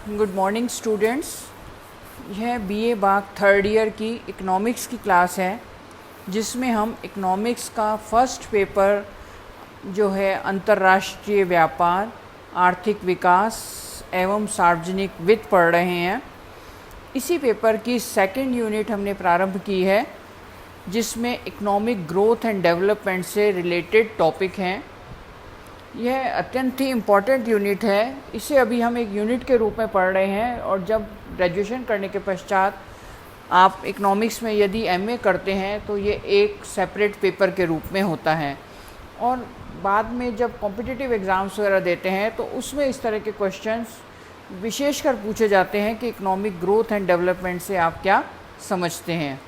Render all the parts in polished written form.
Good morning students. यह BA बाग third year की economics की क्लास है, जिसमें हम इकोनॉमिक्स का फर्स्ट पेपर जो है अंतर्राष्ट्रीय व्यापार, आर्थिक विकास एवं सार्वजनिक वित्त पढ़ रहे हैं। इसी पेपर की सेकंड यूनिट हमने प्रारंभ की है, जिसमें इकोनॉमिक ग्रोथ एंड डेवलपमेंट से रिलेटेड टॉपिक हैं। यह अत्यंत ही इम्पॉर्टेंट यूनिट है। इसे अभी हम एक यूनिट के रूप में पढ़ रहे हैं, और जब ग्रेजुएशन करने के पश्चात आप इकोनॉमिक्स में यदि एमए करते हैं तो ये एक सेपरेट पेपर के रूप में होता है। और बाद में जब कॉम्पिटिटिव एग्ज़ाम्स वगैरह देते हैं तो उसमें इस तरह के क्वेश्चंस विशेषकर पूछे जाते हैं कि इकोनॉमिक ग्रोथ एंड डेवलपमेंट से आप क्या समझते हैं।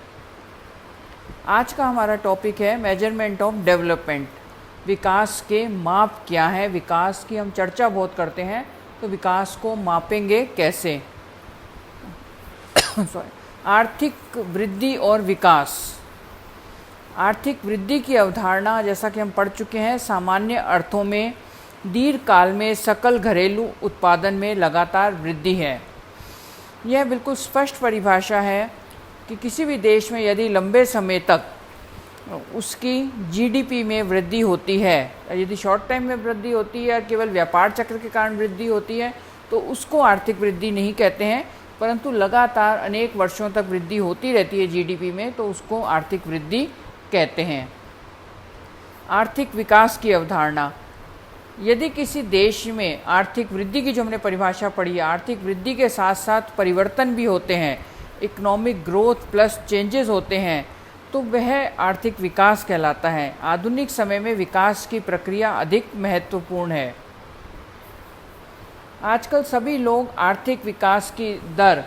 आज का हमारा टॉपिक है मेजरमेंट ऑफ डेवलपमेंट। विकास के माप क्या है। विकास की हम चर्चा बहुत करते हैं, तो विकास को मापेंगे कैसे। आर्थिक वृद्धि और विकास। आर्थिक वृद्धि की अवधारणा, जैसा कि हम पढ़ चुके हैं, सामान्य अर्थों में दीर्घकाल में सकल घरेलू उत्पादन में लगातार वृद्धि है। यह बिल्कुल स्पष्ट परिभाषा है कि किसी भी देश में यदि लंबे समय तक उसकी जीडीपी में वृद्धि होती है, यदि शॉर्ट टाइम में वृद्धि होती है या केवल व्यापार चक्र के कारण वृद्धि होती है, तो उसको आर्थिक वृद्धि नहीं कहते हैं, परंतु लगातार अनेक वर्षों तक वृद्धि होती रहती है जीडीपी में, तो उसको आर्थिक वृद्धि कहते हैं। आर्थिक विकास की अवधारणा। यदि किसी देश में आर्थिक वृद्धि की जो हमने परिभाषा पढ़ी है, आर्थिक वृद्धि के साथ साथ परिवर्तन भी होते हैं, इकोनॉमिक ग्रोथ प्लस चेंजेस होते हैं, तो वह आर्थिक विकास कहलाता है। आधुनिक समय में विकास की प्रक्रिया अधिक महत्वपूर्ण है। आजकल सभी लोग आर्थिक विकास की दर,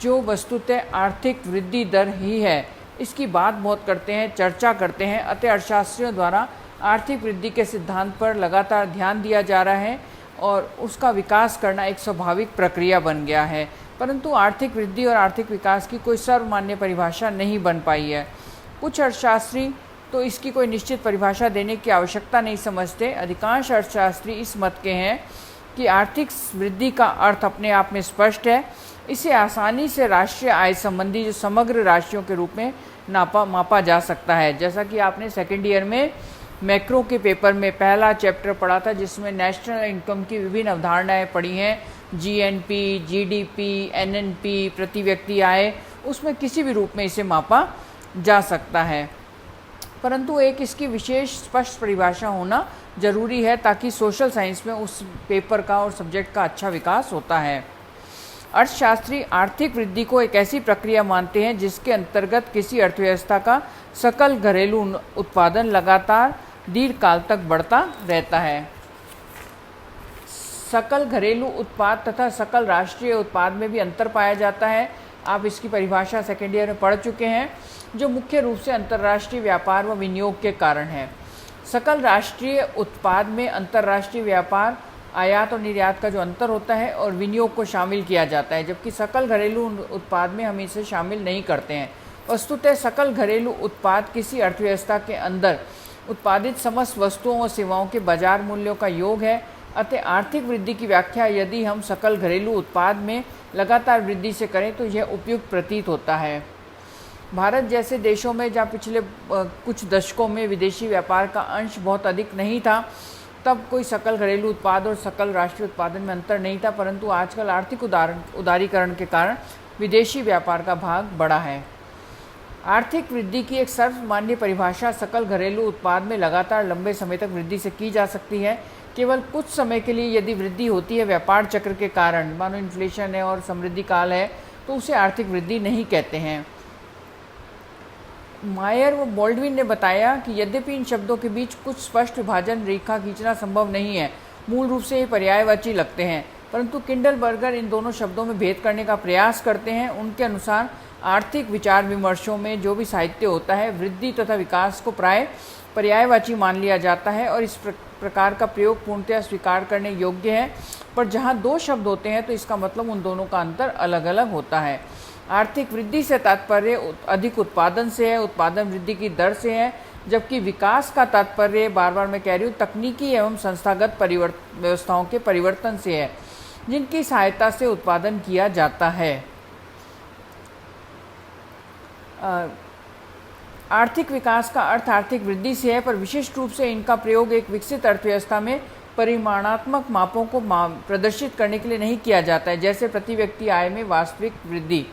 जो वस्तुतः आर्थिक वृद्धि दर ही है, इसकी बात बहुत करते हैं, चर्चा करते हैं। अतः अर्थशास्त्रियों द्वारा आर्थिक वृद्धि के सिद्धांत पर लगातार ध्यान दिया जा रहा है और उसका विकास करना एक स्वाभाविक प्रक्रिया बन गया है। परंतु आर्थिक वृद्धि और आर्थिक विकास की कोई सर्वमान्य परिभाषा नहीं बन पाई है। कुछ अर्थशास्त्री तो इसकी कोई निश्चित परिभाषा देने की आवश्यकता नहीं समझते। अधिकांश अर्थशास्त्री इस मत के हैं कि आर्थिक वृद्धि का अर्थ अपने आप में स्पष्ट है। इसे आसानी से राष्ट्रीय आय संबंधी जो समग्र राशियों के रूप में मापा जा सकता है। जैसा कि आपने सेकेंड ईयर में मैक्रो के पेपर में पहला चैप्टर पढ़ा था, जिसमें नेशनल इनकम की विभिन्न अवधारणाएं पढ़ी हैं, जीएनपी, जीडीपी, एनएनपी, प्रति व्यक्ति आय, उसमें किसी भी रूप में इसे मापा जा सकता है। परंतु एक इसकी विशेष स्पष्ट परिभाषा होना जरूरी है, ताकि सोशल साइंस में उस पेपर का और सब्जेक्ट का अच्छा विकास होता है। अर्थशास्त्री आर्थिक वृद्धि को एक ऐसी प्रक्रिया मानते हैं जिसके अंतर्गत किसी अर्थव्यवस्था का सकल घरेलू उत्पादन लगातार दीर्घकाल तक बढ़ता रहता है। सकल घरेलू उत्पाद तथा सकल राष्ट्रीय उत्पाद में भी अंतर पाया जाता है। आप इसकी परिभाषा सेकेंड ईयर में पढ़ चुके हैं, जो मुख्य रूप से अंतर्राष्ट्रीय व्यापार व विनियोग के कारण है। सकल राष्ट्रीय उत्पाद में अंतर्राष्ट्रीय व्यापार, आयात और निर्यात का जो अंतर होता है, और विनियोग को शामिल किया जाता है, जबकि सकल घरेलू उत्पाद में हम इसे शामिल नहीं करते हैं। वस्तुतः सकल घरेलू उत्पाद किसी अर्थव्यवस्था के अंदर उत्पादित समस्त वस्तुओं और सेवाओं के बाजार मूल्यों का योग है। अतः आर्थिक वृद्धि की व्याख्या यदि हम सकल घरेलू उत्पाद में लगातार वृद्धि से करें तो यह उपयुक्त प्रतीत होता है। भारत जैसे देशों में जहाँ पिछले कुछ दशकों में विदेशी व्यापार का अंश बहुत अधिक नहीं था, तब कोई सकल घरेलू उत्पाद और सकल राष्ट्रीय उत्पादन में अंतर नहीं था, परंतु आजकल आर्थिक उदारीकरण के कारण विदेशी व्यापार का भाग बढ़ा है। आर्थिक वृद्धि की एक सर्वमान्य परिभाषा सकल घरेलू उत्पाद में लगातार लंबे समय तक वृद्धि से की जा सकती है। केवल कुछ समय के लिए यदि वृद्धि होती है व्यापार चक्र के कारण, मानो इन्फ्लेशन है और समृद्धि काल है, तो उसे आर्थिक वृद्धि नहीं कहते हैं। मायर व बॉल्डविन ने बताया कि यद्यपि इन शब्दों के बीच कुछ स्पष्ट विभाजन रेखा खींचना संभव नहीं है, मूल रूप से ये पर्यायवाची लगते हैं, परंतु किंडलबर्गर इन दोनों शब्दों में भेद करने का प्रयास करते हैं। उनके अनुसार आर्थिक विचार विमर्शों में जो भी साहित्य होता है, वृद्धि तथा विकास को प्राय पर्यायवाची मान लिया जाता है और इस प्रकार का प्रयोग पूर्णतः स्वीकार करने योग्य है। पर जहाँ दो शब्द होते हैं तो इसका मतलब उन दोनों का अंतर अलग अलग होता है। आर्थिक वृद्धि से तात्पर्य अधिक उत्पादन से है, उत्पादन वृद्धि की दर से है, जबकि विकास का तात्पर्य, बार बार मैं कह रही हूँ, तकनीकी एवं संस्थागत व्यवस्थाओं के परिवर्तन से है। जिनकी सहायता से उत्पादन किया जाता है। आर्थिक विकास का अर्थ आर्थिक वृद्धि से है, पर विशिष्ट रूप से इनका प्रयोग एक विकसित अर्थव्यवस्था में परिमाणात्मक मापों को प्रदर्शित करने के लिए नहीं किया जाता है, जैसे प्रति व्यक्ति आय में वास्तविक वृद्धि,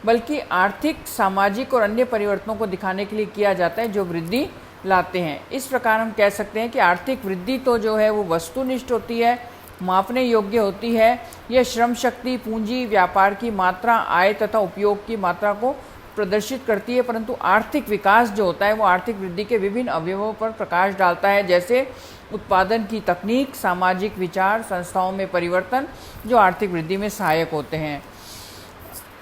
बल्कि आर्थिक, सामाजिक और अन्य परिवर्तनों को दिखाने के लिए किया जाता है जो वृद्धि लाते हैं। इस प्रकार हम कह सकते हैं कि आर्थिक वृद्धि तो जो है वो वस्तुनिष्ठ होती है, मापने योग्य होती है। यह श्रम शक्ति, पूंजी, व्यापार की मात्रा, आय तथा उपयोग की मात्रा को प्रदर्शित करती है, परंतु आर्थिक विकास जो होता है वो आर्थिक वृद्धि के विभिन्न अवयवों पर प्रकाश डालता है, जैसे उत्पादन की तकनीक, सामाजिक विचार, संस्थाओं में परिवर्तन, जो आर्थिक वृद्धि में सहायक होते हैं।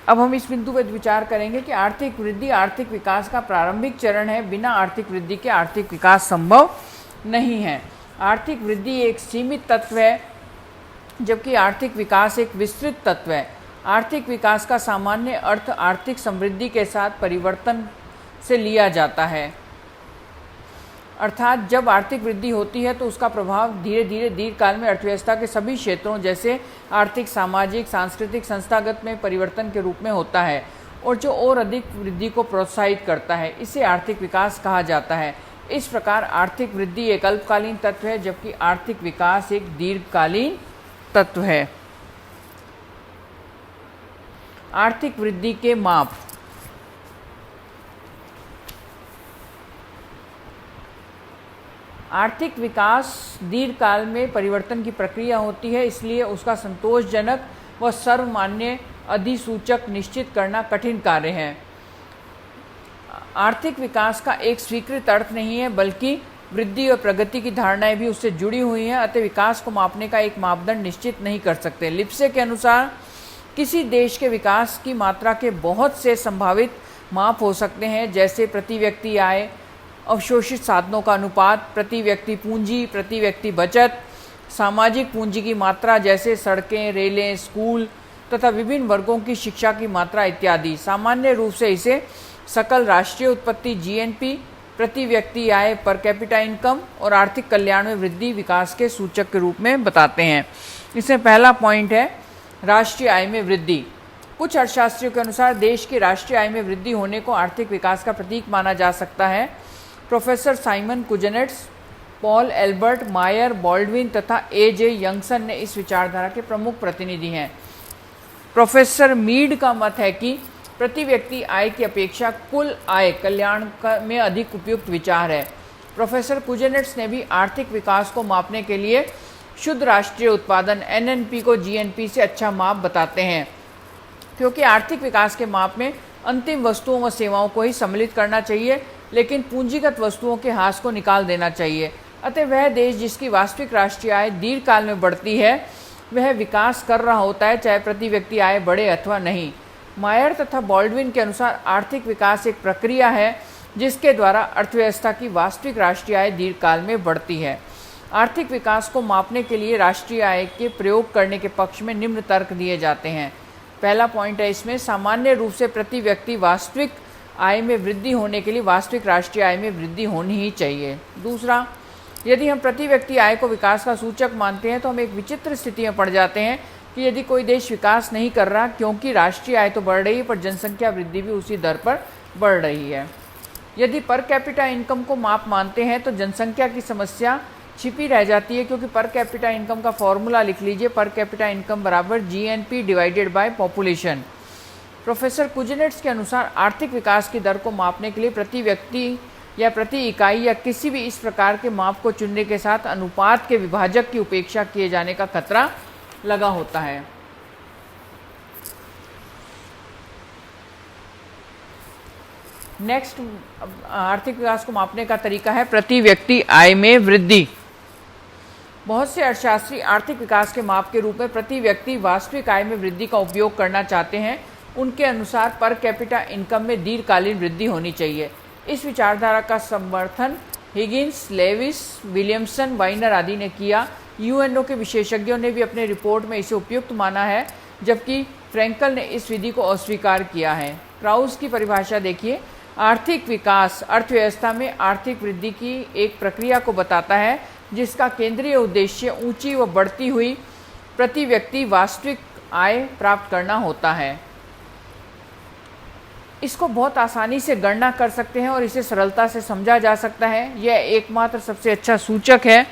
अब हम इस बिंदु पर विचार करेंगे कि आर्थिक वृद्धि आर्थिक विकास का प्रारंभिक चरण है। बिना आर्थिक वृद्धि के आर्थिक विकास संभव नहीं है। आर्थिक वृद्धि एक सीमित तत्व है, जबकि आर्थिक विकास एक विस्तृत तत्व है। आर्थिक विकास का सामान्य अर्थ आर्थिक समृद्धि के साथ परिवर्तन से लिया जाता है, अर्थात जब आर्थिक वृद्धि होती है तो उसका प्रभाव धीरे धीरे दीर्घकाल में अर्थव्यवस्था के सभी क्षेत्रों जैसे आर्थिक, सामाजिक, सांस्कृतिक, संस्थागत में परिवर्तन के रूप में होता है, और जो और अधिक वृद्धि को प्रोत्साहित करता है। इसे आर्थिक विकास कहा जाता है। इस प्रकार आर्थिक वृद्धि एक अल्पकालीन तत्व है, जबकि आर्थिक विकास एक दीर्घकालीन तत्व है। आर्थिक वृद्धि के माप। आर्थिक विकास दीर्घकाल में परिवर्तन की प्रक्रिया होती है, इसलिए उसका संतोषजनक व सर्वमान्य अधिसूचक निश्चित करना कठिन कार्य है। आर्थिक विकास का एक स्वीकृत अर्थ नहीं है, बल्कि वृद्धि और प्रगति की धारणाएं भी उससे जुड़ी हुई हैं, अतः विकास को मापने का एक मापदंड निश्चित नहीं कर सकते। लिप्से के अनुसार किसी देश के विकास की मात्रा के बहुत से संभावित माप हो सकते हैं, जैसे प्रति व्यक्ति आय, अवशोषित साधनों का अनुपात, प्रति व्यक्ति पूंजी, प्रति व्यक्ति बचत, सामाजिक पूंजी की मात्रा जैसे सड़कें, रेलें, स्कूल तथा विभिन्न वर्गों की शिक्षा की मात्रा इत्यादि। सामान्य रूप से इसे सकल राष्ट्रीय उत्पत्ति जीएनपी, प्रति व्यक्ति आय पर कैपिटा इनकम और आर्थिक कल्याण में वृद्धि विकास के सूचक के रूप में बताते हैं। इसमें पहला पॉइंट है राष्ट्रीय आय में वृद्धि। कुछ अर्थशास्त्रियों के अनुसार देश की राष्ट्रीय आय में वृद्धि होने को आर्थिक विकास का प्रतीक माना जा सकता है। Professor Simon Kuznets, Paul Albert, मायर, बॉल्डविन तथा ए.जे. यंगसन ने इस विचारधारा के प्रमुख प्रतिनिधि हैं। प्रोफेसर मीड का मत है कि प्रति व्यक्ति आय की अपेक्षा कुल आय कल्याण में अधिक उपयुक्त विचार है। प्रोफेसर कुजनेट्स ने भी आर्थिक विकास को मापने के लिए शुद्ध राष्ट्रीय उत्पादन एनएनपी को जीएनपी से अच्छा माप बताते हैं, क्योंकि आर्थिक विकास के माप में अंतिम वस्तुओं व सेवाओं को ही सम्मिलित करना चाहिए, लेकिन पूंजीगत वस्तुओं के हाथ को निकाल देना चाहिए। अतः वह देश जिसकी वास्तविक राष्ट्रीय आय दीर्घकाल में बढ़ती है वह विकास कर रहा होता है, चाहे प्रति व्यक्ति आय बढ़े अथवा नहीं। मायर तथा बॉल्डविन के अनुसार आर्थिक विकास एक प्रक्रिया है जिसके द्वारा अर्थव्यवस्था की वास्तविक राष्ट्रीय आय दीर्घकाल में बढ़ती है। आर्थिक विकास को मापने के लिए राष्ट्रीय आय के प्रयोग करने के पक्ष में निम्न तर्क दिए जाते हैं। पहला पॉइंट है इसमें, सामान्य रूप से प्रति व्यक्ति वास्तविक आय में वृद्धि होने के लिए वास्तविक राष्ट्रीय आय में वृद्धि होनी ही चाहिए। दूसरा, यदि हम प्रति व्यक्ति आय को विकास का सूचक मानते हैं तो हम एक विचित्र स्थिति में पड़ जाते हैं कि यदि कोई देश विकास नहीं कर रहा, क्योंकि राष्ट्रीय आय तो बढ़ रही है पर जनसंख्या वृद्धि भी उसी दर पर बढ़ रही है। यदि पर कैपिटा इनकम को माप मानते हैं तो जनसंख्या की समस्या छिपी रह जाती है, क्योंकि पर कैपिटा इनकम का फॉर्मूला लिख लीजिए, पर कैपिटा इनकम बराबर GNP divided by population. Professor Kuznets के अनुसार आर्थिक विकास की दर को मापने के लिए प्रति व्यक्ति या प्रति इकाई या किसी भी इस प्रकार के माप को चुनने के साथ अनुपात के विभाजक की उपेक्षा किए जाने का खतरा लगा होता है। नेक्स्ट, आर्थिक विकास को मापने का तरीका है प्रति व्यक्ति आय में वृद्धि। बहुत से अर्थशास्त्री आर्थिक विकास के माप के रूप में प्रति व्यक्ति वास्तविक आय में वृद्धि का उपयोग करना चाहते हैं। उनके अनुसार पर कैपिटा इनकम में दीर्घकालीन वृद्धि होनी चाहिए। इस विचारधारा का समर्थन हिगिंस, लेविस, विलियमसन, वाइनर आदि ने किया। यूएनओ के विशेषज्ञों ने भी अपने रिपोर्ट में इसे उपयुक्त माना है, जबकि फ्रैंकल ने इस विधि को अस्वीकार किया है। क्राउस की परिभाषा देखिए, आर्थिक विकास अर्थव्यवस्था में आर्थिक वृद्धि की एक प्रक्रिया को बताता है जिसका केंद्रीय उद्देश्य ऊंची व बढ़ती हुई प्रति व्यक्ति वास्तविक आय प्राप्त करना होता है। इसको बहुत आसानी से गणना कर सकते हैं और इसे सरलता से समझा जा सकता है। यह एकमात्र सबसे अच्छा सूचक है।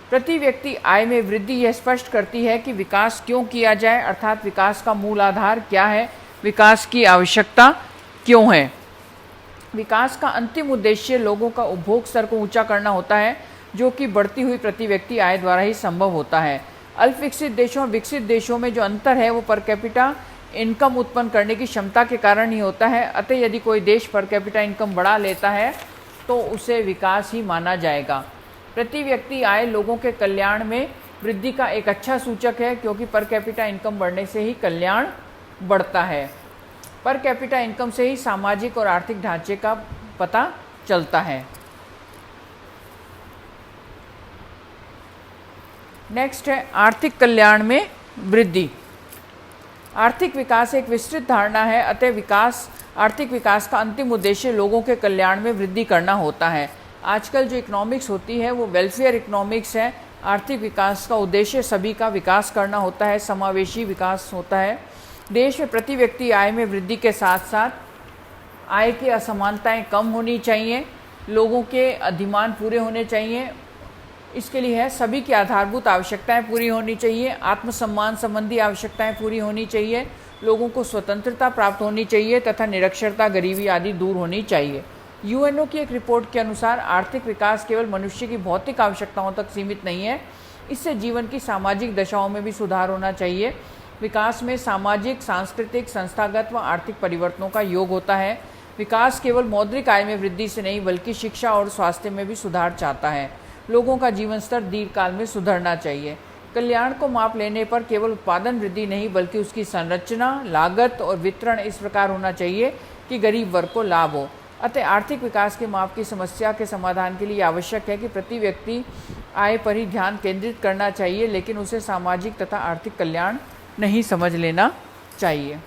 प्रति व्यक्ति आय में वृद्धि यह स्पष्ट करती है कि विकास क्यों किया जाए, अर्थात विकास का मूल आधार क्या है, विकास की आवश्यकता क्यों है। विकास का अंतिम उद्देश्य लोगों का उपभोग स्तर को ऊंचा करना होता है, जो कि बढ़ती हुई प्रति व्यक्ति आय द्वारा ही संभव होता है। अल्प विकसित देशों और विकसित देशों में जो अंतर है वो पर कैपिटा इनकम उत्पन्न करने की क्षमता के कारण ही होता है। अतः यदि कोई देश पर कैपिटा इनकम बढ़ा लेता है तो उसे विकास ही माना जाएगा। प्रति व्यक्ति आय लोगों के कल्याण में वृद्धि का एक अच्छा सूचक है, क्योंकि पर कैपिटा इनकम बढ़ने से ही कल्याण बढ़ता है। पर कैपिटा इनकम से ही सामाजिक और आर्थिक ढांचे का पता चलता है। नेक्स्ट है आर्थिक कल्याण में वृद्धि। आर्थिक विकास एक विस्तृत धारणा है, अतः आर्थिक विकास का अंतिम उद्देश्य लोगों के कल्याण में वृद्धि करना होता है। आजकल जो इकोनॉमिक्स होती है वो वेलफेयर इकोनॉमिक्स है। आर्थिक विकास का उद्देश्य सभी का विकास करना होता है, समावेशी विकास होता है। देश में प्रति व्यक्ति आय में वृद्धि के साथ साथ आय की असमानताएं कम होनी चाहिए, लोगों के अधिमान पूरे होने चाहिए। इसके लिए है सभी की आधारभूत आवश्यकताएं पूरी होनी चाहिए, आत्मसम्मान संबंधी आवश्यकताएं पूरी होनी चाहिए, लोगों को स्वतंत्रता प्राप्त होनी चाहिए तथा निरक्षरता, गरीबी आदि दूर होनी चाहिए। यूएनओ की एक रिपोर्ट के अनुसार आर्थिक विकास केवल मनुष्य की भौतिक आवश्यकताओं तक सीमित नहीं है, इससे जीवन की सामाजिक दशाओं में भी सुधार होना चाहिए। विकास में सामाजिक, सांस्कृतिक, संस्थागत व आर्थिक परिवर्तनों का योग होता है। विकास केवल मौद्रिक आय में वृद्धि से नहीं बल्कि शिक्षा और स्वास्थ्य में भी सुधार चाहता है। लोगों का जीवन स्तर दीर्घकाल में सुधरना चाहिए। कल्याण को माप लेने पर केवल उत्पादन वृद्धि नहीं बल्कि उसकी संरचना, लागत और वितरण इस प्रकार होना चाहिए कि गरीब वर्ग को लाभ हो। अतः आर्थिक विकास के माप की समस्या के समाधान के लिए आवश्यक है कि प्रति व्यक्ति आय पर ही ध्यान केंद्रित करना चाहिए, लेकिन उसे सामाजिक तथा आर्थिक कल्याण नहीं समझ लेना चाहिए।